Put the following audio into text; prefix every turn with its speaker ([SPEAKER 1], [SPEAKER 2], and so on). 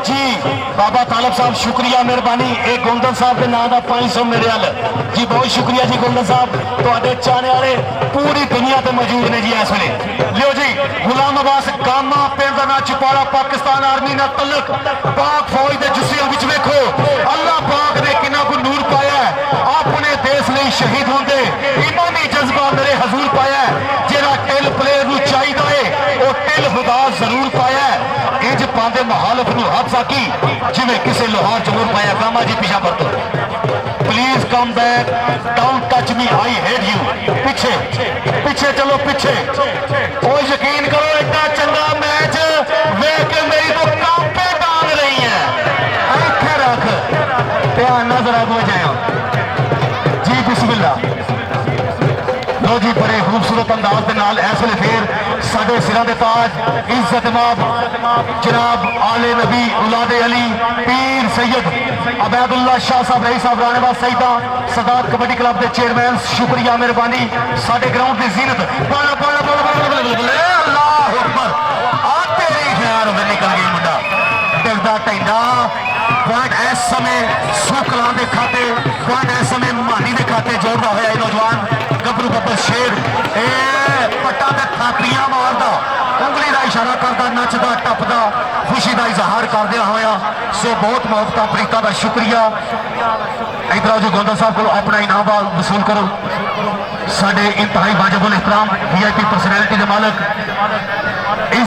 [SPEAKER 1] जी बाबा तालब साहब शुक्रिया मेहरबानी। एक गोंदल साहब के नाम का 500 मेरे हल जी, बहुत शुक्रिया जी गोंदल साहब। तो चाहने वाले पूरी दुनिया से मौजूद ने जी इस वे। लियो जी गुलाम अब्बास कामा पिंड का चिपाड़ा पाकिस्तान आर्मी ना तलक पाक फौज के जुस्सियों में वेखो अल्लाह पाक ने किना को नूर पाया अपने देश लिए शहीद होंगे इमानी जज्बा मेरे हजूर पाया जेड़ा टिल प्लेयर चाहिए वो टिल खुदा जरूर पाया इंज पाते मुहालफ हाथ साकी जिमें किसी लोहार चमूर पाया। कामा जी पीछा पर तो please come back don't touch me I hate you. पीछे पीछे चलो पीछे। ओ यकीन करो इतना चंगा मैच वेख के मेरी तो कांपे डाल रही है। इत्थे रख ध्यान ना जरा हो जाए जी बिस्मिल्लाह। लो जी बड़े खूबसूरत अंदाज के नाल इस वे फिर साडे सिरां दे ताज इज्जत माब जनाब आले नबी औलादे अली पीर सैयद अबैदुल्ला शाह साहब रही साहब राणेबाद सईदा सदात कबड्डी क्लब के चेयरमैन शुक्रिया मेहरबानी। साडे ग्राउंड की जीनत अल्लाह अकबर आ तेरी खैर में निकल गई मुंडा डिगदा टेंडा पॉइंट इस समय सुकलां के खाते पॉइंट इस समय मानी के खाते जोड़ता होया नौजवान गबरू बब्बर शेर पट्टा ते थापियां मारदा उंगली का इशारा करता नचदा टपदा खुशी का इजहार करदे होया। सो बहुत मोहब्बत प्रीता का शुक्रिया। इधर आओ जी गोंदल साहब को अपना इनाम वसूल करो। साडे इंतहाई वाजिबुल इहतराम VIP पर्सनैलिटी के मालक